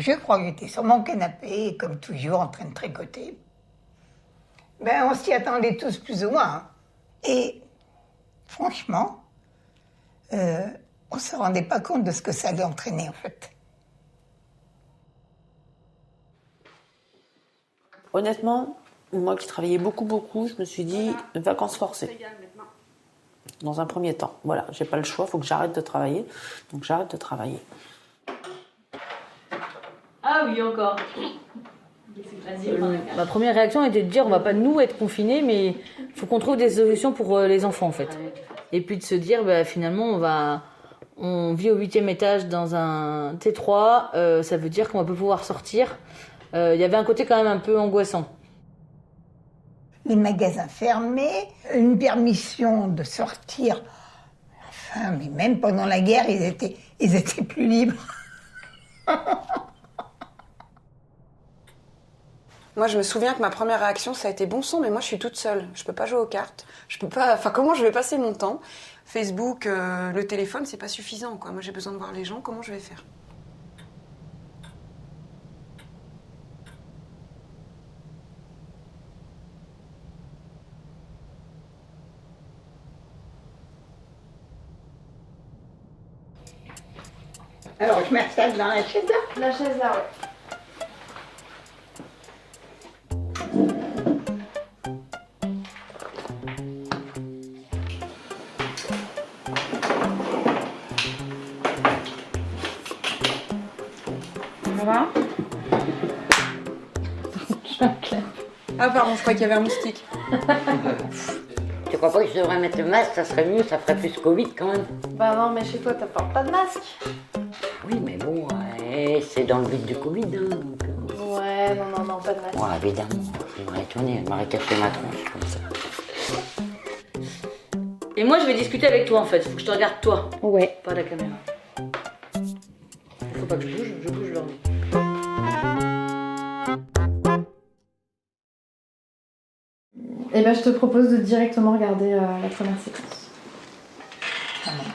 Je crois que j'étais sur mon canapé, comme toujours, en train de tricoter. Ben, on s'y attendait tous plus ou moins. Hein. Et franchement, on ne se rendait pas compte de ce que ça allait entraîner, en fait. Honnêtement, moi qui travaillais beaucoup, je me suis dit vacances forcées. Dans un premier temps. Voilà, j'ai pas le choix, il faut que j'arrête de travailler. Donc j'arrête de travailler. Ah oui, encore. Ma première réaction était de dire on va pas nous être confinés, mais il faut qu'on trouve des solutions pour les enfants en fait. Et puis de se dire finalement on vit au 8e étage dans un T3, ça veut dire qu'on va pas pouvoir sortir. Il y avait un côté quand même un peu angoissant. Les magasins fermés, une permission de sortir. Enfin, mais même pendant la guerre, ils étaient plus libres. Moi, je me souviens que ma première réaction, ça a été bon sang, mais moi, je suis toute seule. Je peux pas jouer aux cartes. Je peux pas. Enfin, comment je vais passer mon temps ? Facebook, le téléphone, c'est pas suffisant, quoi. Moi, j'ai besoin de voir les gens. Comment je vais faire ? Alors, je m'installe dans la chaise là. La chaise là, ouais. Ça va ? Ah, pardon, je crois qu'il y avait un moustique. Tu crois pas que je devrais mettre le masque? Ça serait mieux, ça ferait plus Covid quand même. Bah non, mais chez toi, t'as pas de masque. Oui, mais bon, c'est dans le but du Covid. Hein, donc, Ouais, non, pas de masque. ouais, évidemment, je m'aurais étonné, elle m'aurait caché ma tronche comme ça. Et moi je vais discuter avec toi en fait, faut que je te regarde toi. Ouais. Pas la caméra. Faut pas que je bouge l'ordi. Et ben, je te propose de directement regarder la première séquence. Ça marche.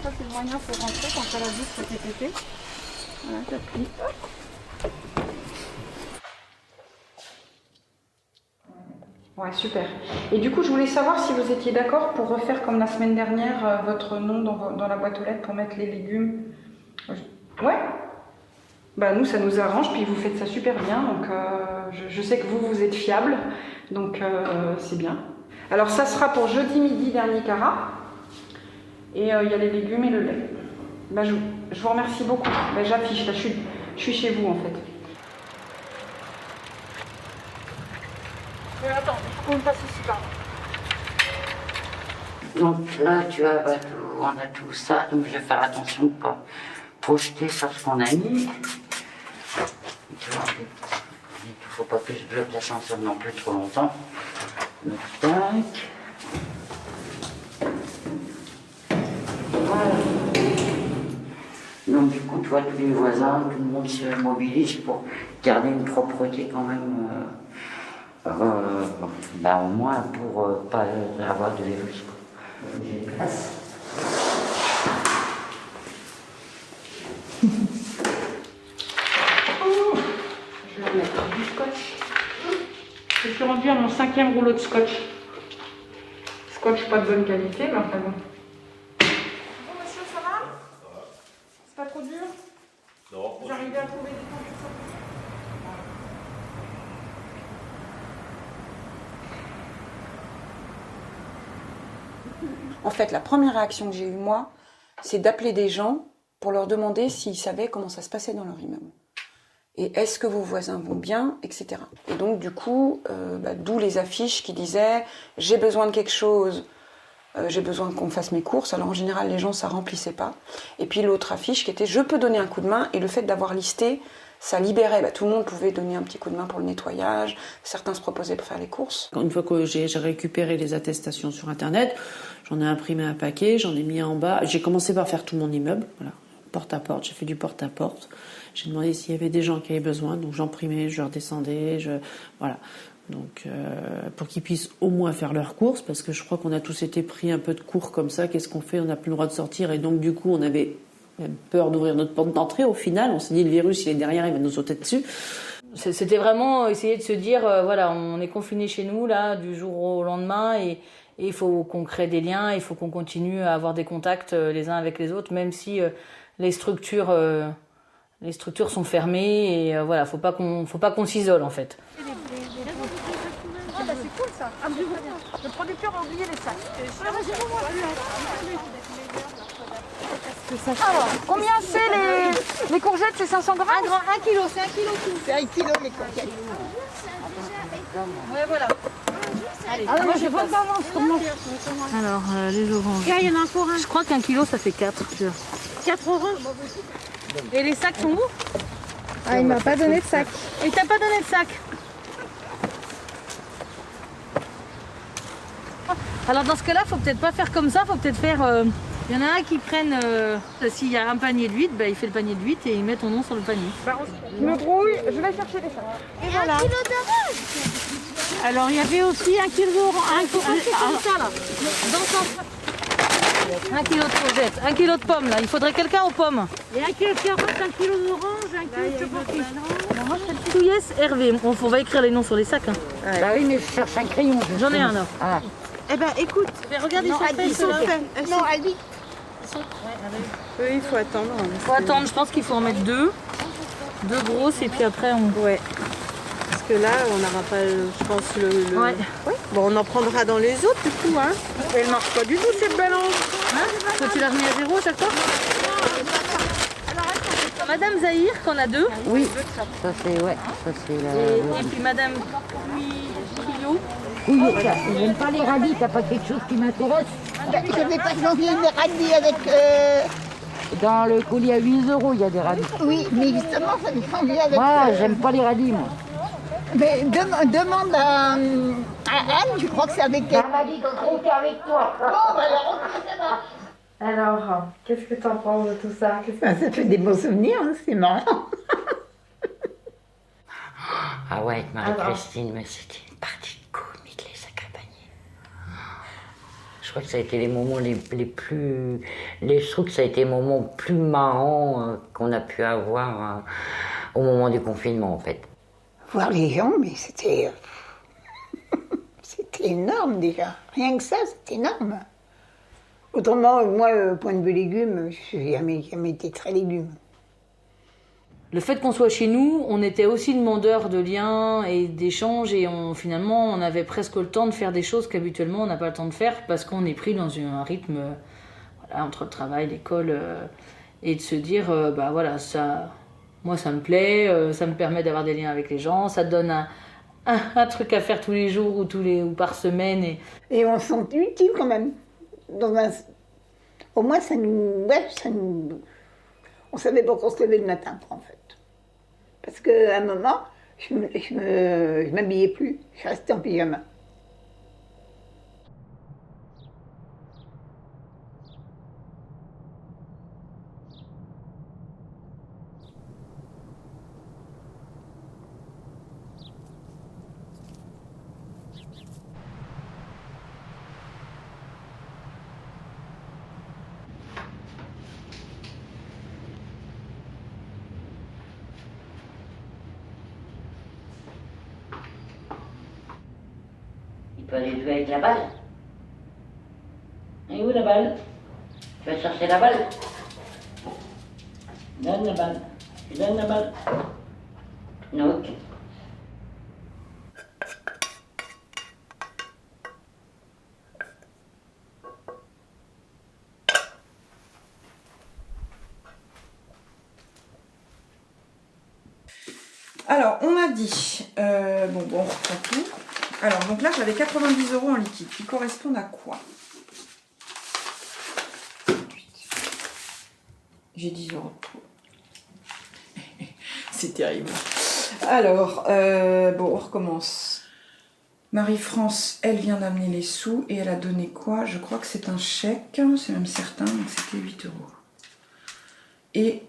Ça, c'est le moyen pour rentrer quand t'as la bouche sur tes tétés. Voilà, t'appuies. Ouais, super. Et du coup, je voulais savoir si vous étiez d'accord pour refaire comme la semaine dernière votre nom dans la boîte aux lettres pour mettre les légumes. Ouais. Bah nous, ça nous arrange, puis vous faites ça super bien, donc je sais que vous êtes fiable, donc c'est bien. Alors ça sera pour jeudi midi dernier carat, et il y a les légumes et le lait. Bah, je vous remercie beaucoup. Bah, j'affiche, là, je suis chez vous en fait. Attends, il faut qu'on passe ici, pardon. Donc là, tu vois, on a tout ça, donc je vais faire attention de ne pas projeter sur ce qu'on a mis. Tu vois, il ne faut pas que je bloque l'ascenseur non plus trop longtemps. Donc, tac. Voilà. Donc du coup, tu vois, tous les voisins, tout le monde se mobilise pour garder une propreté quand même, au moins pour pas avoir de virus. J'ai de place. Je vais remettre du scotch. Je suis rendue à mon 5e rouleau de scotch. Scotch pas de bonne qualité, mais enfin bon. Bonjour monsieur, ça va? C'est pas trop dur? Non. Vous arrivez à trouver des temps? En fait, la première réaction que j'ai eue, moi, c'est d'appeler des gens pour leur demander s'ils savaient comment ça se passait dans leur immeuble. Et est-ce que vos voisins vont bien, etc. Et donc, du coup, d'où les affiches qui disaient « j'ai besoin de quelque chose, j'ai besoin qu'on me fasse mes courses ». Alors, en général, les gens, ça remplissait pas. Et puis, l'autre affiche qui était « je peux donner un coup de main ». Et le fait d'avoir listé, ça libérait. Tout le monde pouvait donner un petit coup de main pour le nettoyage. Certains se proposaient pour faire les courses. Une fois que j'ai récupéré les attestations sur Internet, j'en ai imprimé un paquet, j'en ai mis en bas. J'ai commencé par faire tout mon immeuble, voilà, porte à porte. J'ai fait du porte à porte. J'ai demandé s'il y avait des gens qui avaient besoin, donc j'imprimais, je redescendais, voilà. Donc pour qu'ils puissent au moins faire leurs courses, parce que je crois qu'on a tous été pris un peu de court comme ça. Qu'est-ce qu'on fait? On n'a plus le droit de sortir, et donc du coup on même peur d'ouvrir notre porte d'entrée. Au final, on s'est dit le virus, il est derrière, il va nous sauter dessus. C'était vraiment essayer de se dire, voilà, on est confiné chez nous là du jour au lendemain et il faut qu'on crée des liens, il faut qu'on continue à avoir des contacts les uns avec les autres, même si les structures sont fermées et voilà, faut pas qu'on s'isole en fait. Ah bah c'est cool ça. Le producteur a oublié les sacs. Alors, combien c'est les courgettes? C'est 500 grammes? 1 kilo, c'est 1 kilo tout. C'est 1 kilo les coquettes. Ouais, voilà. Allez, Alors, moi je vois d'avance comment. Alors, les oranges. Il y en a encore un. Je crois qu'un kilo ça fait 4. 4 oranges. Et les sacs sont où? Ah, il m'a pas donné de sac. Et t'as pas donné de sac? Alors dans ce cas-là, faut peut-être pas faire comme ça, faut peut-être faire... Il y en a un qui prenne... S'il y a un panier de 8, bah, il fait le panier de 8 et il met ton nom sur le panier. Je me brouille, je vais chercher les sacs. Et voilà. 1 kilo d'orange. Alors il y avait aussi 1 kilo d'orange. Comme ça là. Dans 1 kilo de courgettes, 1 kilo de pommes là. Il faudrait quelqu'un aux pommes. Et 1 kilo de carottes, 1 kilo d'orange, 1 kilo de chocolat. Tout yes, Hervé. On va écrire les noms sur les sacs. Hein. Bah oui, mais je cherche un crayon. J'en ai un là. Ah. Eh ben écoute, Mais regarde, ils sont faits, ils sont ceux-là. faits. Non, elle dit. Oui, il faut attendre. Faut attendre, je pense qu'il faut en mettre 2. 2 grosses et puis après on... Ouais. Parce que là, on n'aura pas, je pense, le... Ouais. Bon, on en prendra dans les autres, du coup, hein. Elle marche pas du tout, cette balance. Hein? Toi tu l'as remis à 0 à chaque fois? Madame Zahir, qu'on a 2. Oui, ça c'est, ouais, ça c'est la... Et puis Madame Kilo. Oui, j'aime pas les radis, t'as pas quelque chose qui m'intéresse? Je vais pas changer les radis avec... Dans le colis à 8 €, il y a des radis. Oui, mais justement, ça me change avec... Moi, j'aime pas les radis, moi. Mais demande à Anne, je crois que c'est avec elle. Elle m'a dit de compter avec toi. Bon, bah alors, ok, ça marche. Alors, qu'est-ce que tu en penses de tout ça? Ça fait des beaux souvenirs, hein, c'est marrant. Ah ouais, avec Marie-Christine, mais c'était une partie comique, les sacs à panier. Je crois que ça a été les moments les plus... Je trouve que ça a été les moments plus marrants qu'on a pu avoir au moment du confinement, en fait. Voir les gens, mais c'était... c'était énorme déjà. Rien que ça, c'était énorme. Autrement, moi, point de vue légumes, je n'ai jamais été très légumes. Le fait qu'on soit chez nous, on était aussi demandeurs de liens et d'échanges et finalement on avait presque le temps de faire des choses qu'habituellement on n'a pas le temps de faire parce qu'on est pris dans un rythme voilà, entre le travail, l'école et de se dire bah voilà, ça, moi ça me plaît, ça me permet d'avoir des liens avec les gens, ça donne un truc à faire tous les jours ou par semaine. Et on se sent utile quand même. Au moins ça nous... Ouais, on savait pourquoi on se levait le matin, en fait. Parce qu'à un moment, je m'habillais plus. Je restais en pyjama. Il peut aller jouer avec la balle. Et où la balle? Tu vas chercher la balle? Donne la balle. Tu donnes la balle. Non, ok. Alors, on a dit, bon, on reprend tout. Alors, donc là, j'avais 90 € en liquide, qui correspondent à quoi? J'ai 10 € de trop. C'est terrible. Alors, bon, on recommence. Marie-France, elle vient d'amener les sous et elle a donné quoi? Je crois que c'est un chèque, c'est même certain, donc c'était 8 €. Et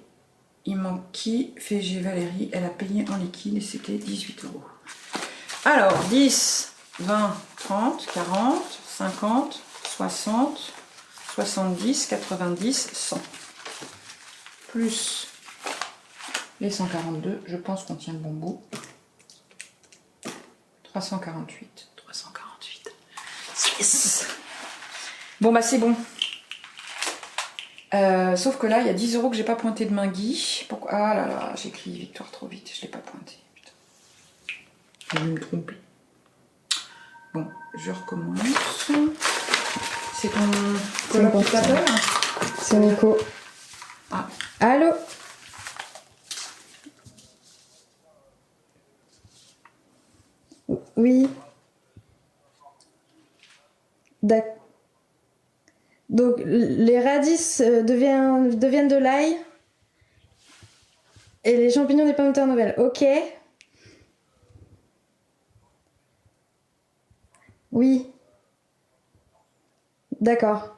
il manque qui? FG Valérie, elle a payé en liquide et c'était 18 €. Alors, 10, 20, 30, 40, 50, 60, 70, 90, 100. plus les 142, je pense qu'on tient le bon bout. 348. 348. Yes. Bon bah c'est bon. Sauf que là, il y a 10 € que j'ai pas pointé de Mingui. Pourquoi? Ah là là, j'ai écrit victoire trop vite, je l'ai pas pointé. Putain. J'ai dû me tromper. Bon, je recommence. C'est ton coloc qui t'appelle? C'est Nico. Ah. Allô? Oui. D'accord. Donc les radis deviennent de l'ail et les champignons des pommes de terre nouvelles. Ok. Oui. D'accord.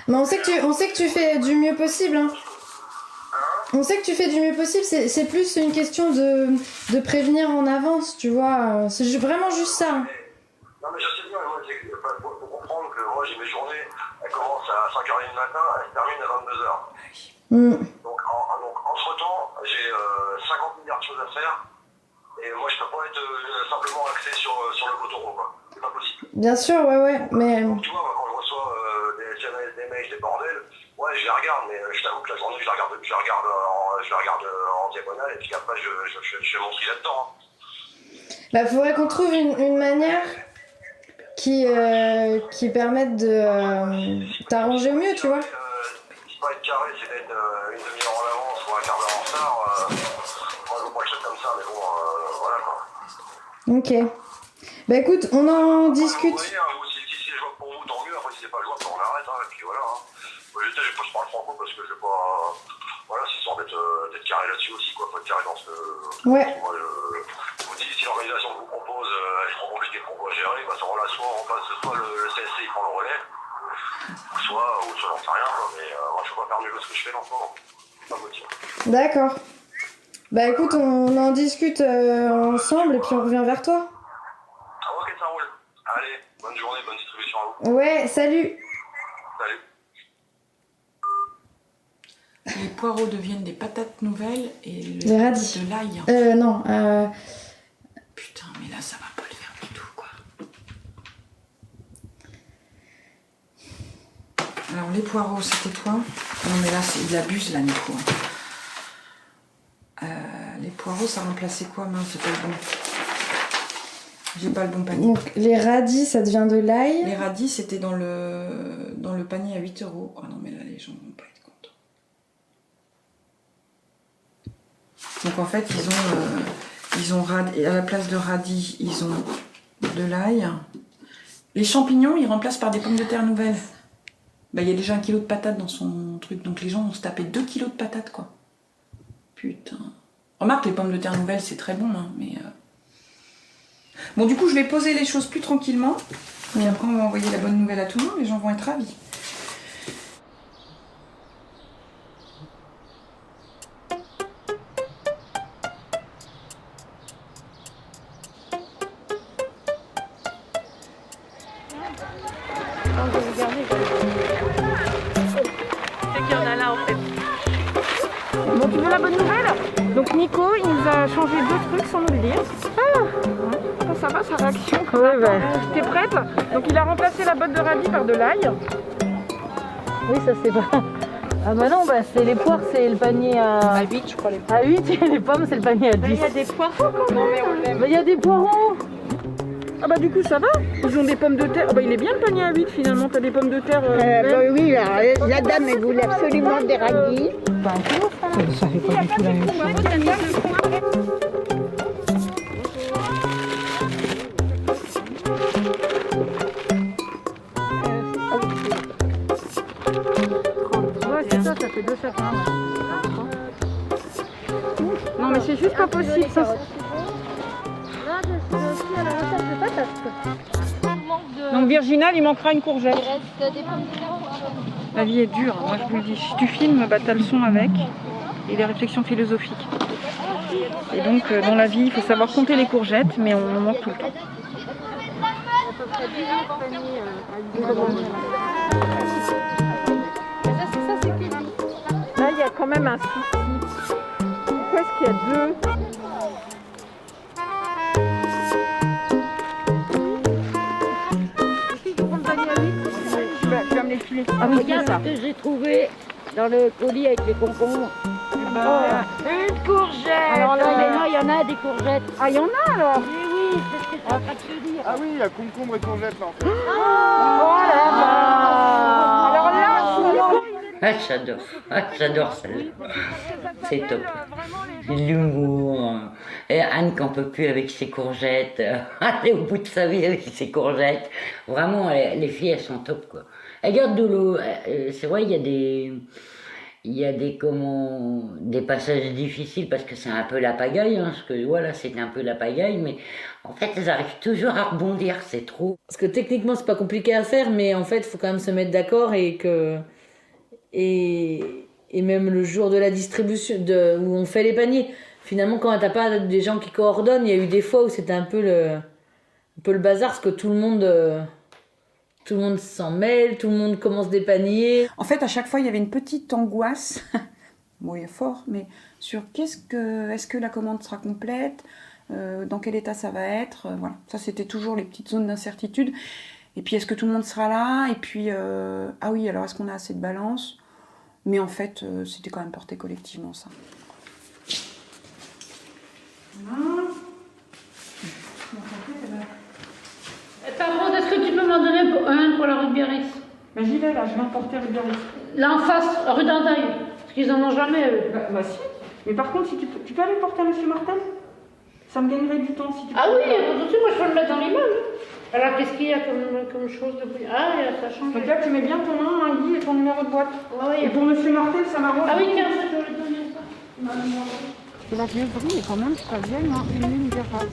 Mais on sait que tu fais du mieux possible, hein. On sait que tu fais du mieux possible, c'est plus une question de prévenir en avance, tu vois. C'est vraiment juste ça. Non mais je sais bien, moi, faut comprendre que moi j'ai mes journées, elles commencent à 5h30 du matin, elles se terminent à 22h. Donc entre temps, j'ai 50 milliards de choses à faire, et moi je peux pas être simplement axé sur le coton, quoi. C'est pas possible. Bien sûr, ouais, mais... Donc tu vois, quand je reçois des SMS, des mails, des bordels, ouais, je les regarde, mais je t'avoue que la journée, je la regarde en diagonale, et puis après, je fais mon tri là-dedans. Bah, faudrait qu'on trouve une manière qui permette de t'arranger au mieux, tu vois. Pas être carré, c'est d'être une demi-heure en avance ou un quart d'heure en retard. Moi, je veux pas le truc comme ça, mais bon, voilà, quoi. Ok. Bah écoute, on en discute. Si c'est jouable pour vous, tant mieux. Après, si c'est pas jouable, on arrête, hein, et puis voilà. Hein. Je parle franco parce que je veux pas... Voilà, c'est histoire d'être carré là-dessus aussi, quoi. Faut être carré dans ce... Ouais. Moi, je vous dis, si l'organisation que vous propose, elle est trop compliquée pour moi à gérer, bah, à ce moment-là, soit on passe, soit le CSC, il prend le relais, soit j'en sais rien, quoi. Mais moi, je peux pas faire mieux que ce que je fais dans ce moment. Pas motif. D'accord. Bah écoute, on en discute ensemble et puis on revient vers toi. Ah, ok, ça roule. Allez, bonne journée, bonne distribution à vous. Ouais, salut. Salut. Les poireaux deviennent des patates nouvelles et les radis. De l'ail. Non. Putain, mais là, ça va pas le faire du tout, quoi. Alors, les poireaux, c'était quoi? Non, mais là, il abuse, là, Nico. Les poireaux, ça remplaçait quoi? Mince, c'est pas le bon. J'ai pas le bon panier. Donc, les radis, ça devient de l'ail. Les radis, c'était dans le panier à 8 €. Oh non, mais là, les gens vont pas être contents. Donc, en fait, ils ont à la place de radis, ils ont de l'ail. Les champignons, ils remplacent par des pommes de terre nouvelles. Bah, il y a déjà 1 kilo de patates dans son truc. Donc, les gens vont se taper 2 kilos de patates, quoi. Putain. Remarque, les pommes de terre nouvelles, c'est très bon, hein, mais... Bon, du coup, je vais poser les choses plus tranquillement. Et après, on va envoyer la bonne nouvelle à tout le monde. Les gens vont être ravis. C'est qu'il y en a là, en fait. Bon, tu veux la bonne nouvelle? Donc Nico, il nous a changé 2 trucs sans nous le dire. Ça va, sa réaction? Ouais, bah. T'es prête? Donc il a remplacé la botte de radis par de l'ail. Oui, ça c'est pas... Ah bah non, bah c'est les poires, c'est le panier à 8, je crois. À 8, et les pommes, c'est le panier à 10. Il y a des poireaux quand même. Bah il y a des poireaux. Ah bah du coup ça va. Ils ont des pommes de terre. Ah bah il est bien le panier à 8 finalement. T'as des pommes de terre. Bah oui, la dame, elle voulait absolument des radis. Bah un kilo, ça fait pas du tout la même chose. Ouais, c'est ça, ça fait 2 sacs. Non mais c'est juste pas possible ça. Là, je suis aussi à la recette de patates. Donc Virginal, il manquera une courgette. Il reste des pommes de terre. La vie est dure, moi je vous le dis. Si tu filmes, bah t'as le son avec et les réflexions philosophiques. Et donc dans la vie, il faut savoir compter les courgettes, mais on en manque tout le temps. Là, il y a quand même un souci. Pourquoi est-ce qu'il y a deux? Tu vas me les filer. Ah, regarde ce que j'ai trouvé dans le colis avec les concombres. Une courgette. Alors là, mais non, il y en a des courgettes. Ah, il y en a alors. Oui, oui, c'est ce que je suis en train de te dire. Ah oui, il y a concombre et courgette là. Oh là là. Alors là, Ah, j'adore celle-là. C'est top. L'humour. Et Anne qui n'en peut plus avec ses courgettes. Elle est au bout de sa vie avec ses courgettes. Vraiment, les filles, elles sont top, quoi. Elles gardent de l'eau. C'est vrai, il y a des passages difficiles parce que c'est un peu la pagaille, hein, parce que voilà, c'était un peu la pagaille, mais en fait, elles arrivent toujours à rebondir, c'est trop. Parce que techniquement, c'est pas compliqué à faire, mais en fait, il faut quand même se mettre d'accord et même le jour de la distribution, où on fait les paniers, finalement, quand t'as pas des gens qui coordonnent, il y a eu des fois où c'était un peu le bazar, parce que tout le monde s'en mêle, tout le monde commence des paniers. En fait, à chaque fois, il y avait une petite angoisse, bon, il y a fort, mais sur est-ce que la commande sera complète, dans quel état ça va être, voilà. Ça, c'était toujours les petites zones d'incertitude. Et puis, est-ce que tout le monde sera là? Et puis, ah oui, alors est-ce qu'on a assez de balance? Mais en fait, c'était quand même porté collectivement, ça. Par contre, est-ce que tu peux m'en donner pour la rue de Biarritz? Mais j'y vais là, je vais emporter rue de Biarritz. Là en face, rue d'Andaille. Parce qu'ils en ont jamais, eux. Bah si. Mais par contre, si tu peux aller porter à Monsieur Martel? Ça me gagnerait du temps si tu peux. Ah oui, pas de souci, moi je peux le mettre dans l'immeuble. Alors qu'est-ce qu'il y a comme chose depuis? Ah, ça change. Donc là, tu mets bien ton nom, un ID et ton numéro de boîte. Ah oui. Et pour Monsieur Martel, ça m'arrange. Ah oui, tiens, je vais te donner ça. La vieille brune est quand même très vieille, hein. Une ligne d'erreur.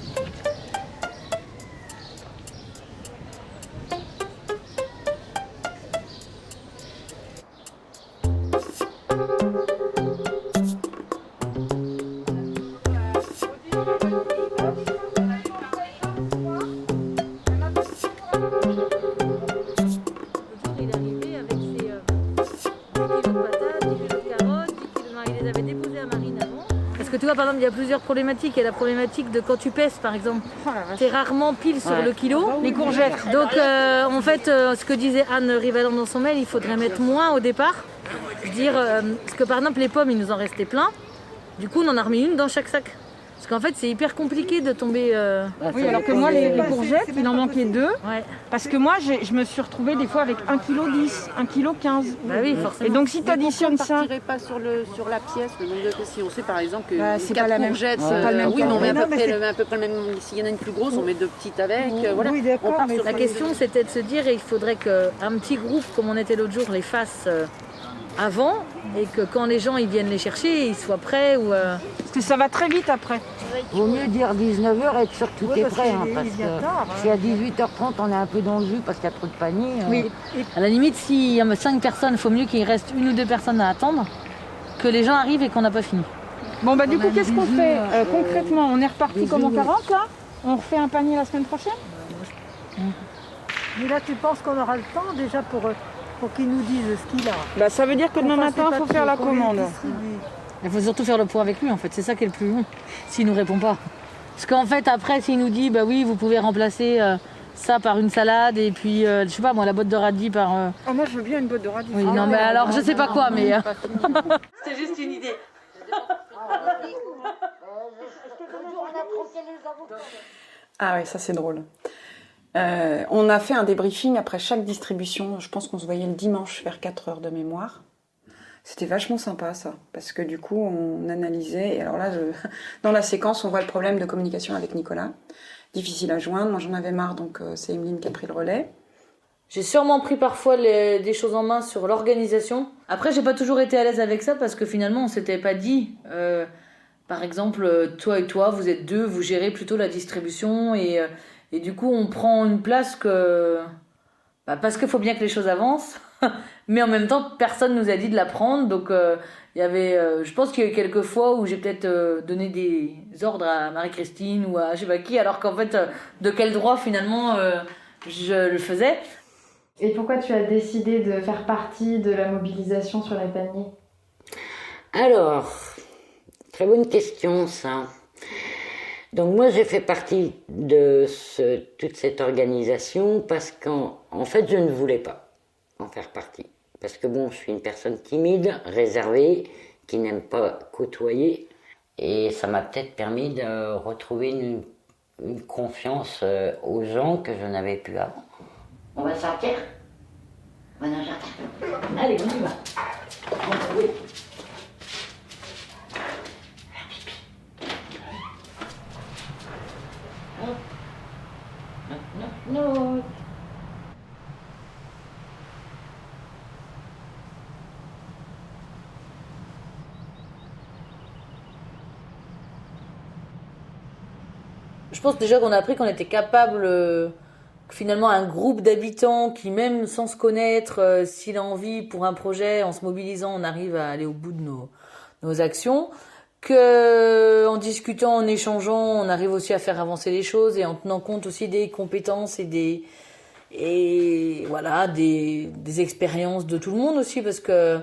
Tu vois, par exemple, il y a plusieurs problématiques. Il y a la problématique de quand tu pèses, par exemple. T'es rarement pile sur le kilo. Les courgettes. Donc, en fait, ce que disait Anne Rivalan dans son mail, il faudrait mettre moins au départ. Dire, parce que par exemple, les pommes, il nous en restait plein. Du coup, on en a remis une dans chaque sac. Parce qu'en fait, c'est hyper compliqué de tomber... Oui, alors que moi, les courgettes, il en manquait 2. Ouais. Parce que moi, je me suis retrouvée des fois avec 1,10 kg, 1,15 kg. Bah oui, forcément. Et donc, si tu additionnes ça... On ne partirait pas sur la pièce, le nombre de pièces. Si on sait par exemple que c'est 4 pas la même- courgettes, c'est pas le même oui, mais on met temps. à peu près le même. S'il y en a une plus grosse, on met 2 petites avec. Voilà. Oui, d'accord, On part mais sur La question, c'était de se dire, il faudrait qu'un petit groupe, comme on était l'autre jour, les fasse avant, et que quand les gens ils viennent les chercher, ils soient prêts. Ou, Parce que ça va très vite après. Vaut mieux dire 19h et être sûr que tout est prêt, hein, parce vient que tard, si à 18h30 on est un peu dans le jus parce qu'il y a trop de paniers. Oui. À la limite, s'il y a 5 personnes, il faut mieux qu'il reste 1 ou 2 personnes à attendre, que les gens arrivent et qu'on n'a pas fini. Bon, bah du coup, qu'est-ce qu'on fait concrètement? On est reparti comme en 40 là? On refait un panier la semaine prochaine? Mais là, tu penses qu'on aura le temps déjà pour qu'ils nous disent ce qu'il a? Bah ça veut dire que demain matin, il faut faire la commande. Il faut surtout faire le point avec lui, en fait. C'est ça qui est le plus long, s'il nous répond pas. Parce qu'en fait, après, s'il nous dit, bah oui, vous pouvez remplacer ça par une salade, et puis, je sais pas, moi, la botte de radis par... Oh, moi, je veux bien une botte de radis. Oui, non, mais alors, je sais pas quoi, mais... C'est juste une idée. Ah oui, ça c'est drôle. On a fait un débriefing après chaque distribution. Je pense qu'on se voyait le dimanche vers 4h de mémoire. C'était vachement sympa ça, parce que du coup on analysait. Et alors là, dans la séquence, on voit le problème de communication avec Nicolas. Difficile à joindre. Moi j'en avais marre, donc c'est Emeline qui a pris le relais. J'ai sûrement pris parfois des choses en main sur l'organisation. Après, j'ai pas toujours été à l'aise avec ça parce que finalement, on s'était pas dit. Par exemple, toi et toi, vous êtes 2, vous gérez plutôt la distribution et du coup, on prend une place parce qu'il faut bien que les choses avancent. Mais en même temps, personne nous a dit de la prendre. Donc, il y avait, je pense qu'il y a eu quelques fois où j'ai peut-être donné des ordres à Marie-Christine ou à je sais pas qui, alors qu'en fait, de quel droit finalement je le faisais. Et pourquoi tu as décidé de faire partie de la mobilisation sur les paniers? Alors, très bonne question ça. Donc moi j'ai fait partie de toute cette organisation parce qu'en fait je ne voulais pas en faire partie. Parce que bon, je suis une personne timide, réservée, qui n'aime pas côtoyer. Et ça m'a peut-être permis de retrouver une confiance aux gens que je n'avais plus avant. On va sortir? On va dans le jardin. Allez, on y va. Oui. Non. Je pense déjà qu'on a appris qu'on était capable, que finalement un groupe d'habitants qui même sans se connaître, s'il a envie pour un projet, en se mobilisant, on arrive à aller au bout de nos actions. En discutant, en échangeant, on arrive aussi à faire avancer les choses et en tenant compte aussi des compétences et des expériences de tout le monde aussi, parce que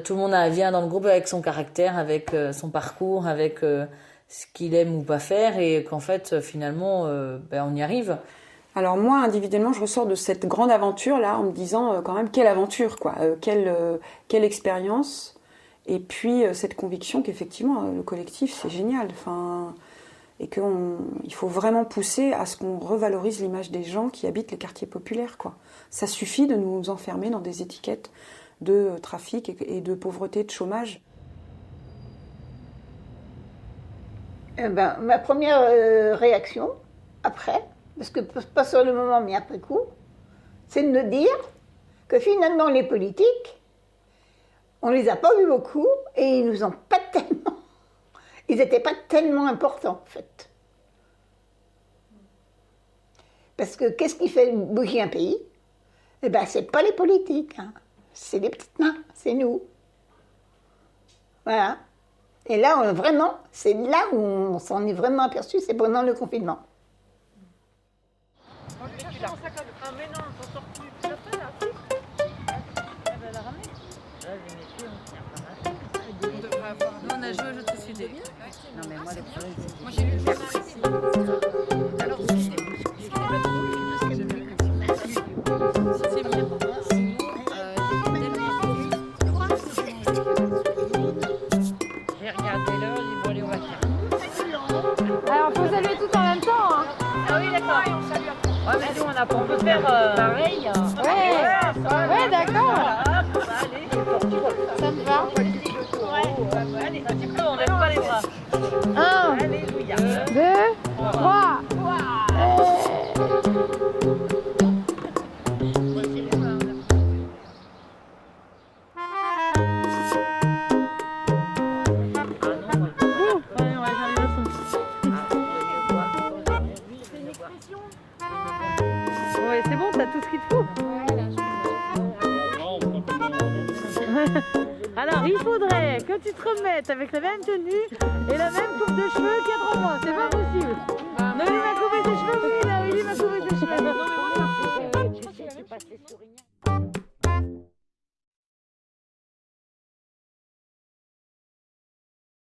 tout le monde vient dans le groupe avec son caractère, avec son parcours, avec ce qu'il aime ou pas faire, et qu'en fait finalement on y arrive. Alors moi individuellement je ressors de cette grande aventure là en me disant quand même quelle aventure quoi, quelle expérience. Et puis cette conviction qu'effectivement le collectif c'est génial, et qu'il faut vraiment pousser à ce qu'on revalorise l'image des gens qui habitent les quartiers populaires, quoi. Ça suffit de nous enfermer dans des étiquettes de trafic et de pauvreté, de chômage. Ma première réaction, après, parce que pas sur le moment mais après coup, c'est de me dire que finalement les politiques, on les a pas vus beaucoup et ils nous ont pas tellement. Ils n'étaient pas tellement importants en fait. Parce que qu'est-ce qui fait bouger un pays? Eh ben c'est pas les politiques, hein. C'est les petites mains, c'est nous. Voilà. Et là c'est là où on s'en est vraiment aperçu, c'est pendant le confinement. On a joué au jeu de société. Non mais moi les premiers. Moi j'ai lu le alors J'ai regardé l'heure, j'ai dit bon allez on va faire. Alors faut saluer tout en même temps, hein. Ah oui d'accord. Ouais mais nous on peut faire pareil. Ouais d'accord. Allez, Ça me va. allez, un petit peu, on lève pas les bras. 1, Alléluia. 2, 3. Ouais, c'est bon, t'as tout ce qu'il te faut. Alors, il faudrait que tu te remettes avec la même tenue et la même coupe de cheveux qu'il y a 3 mois. C'est pas possible. Noélie m'a coupé ses cheveux, oui, Noélie m'a coupé ses cheveux.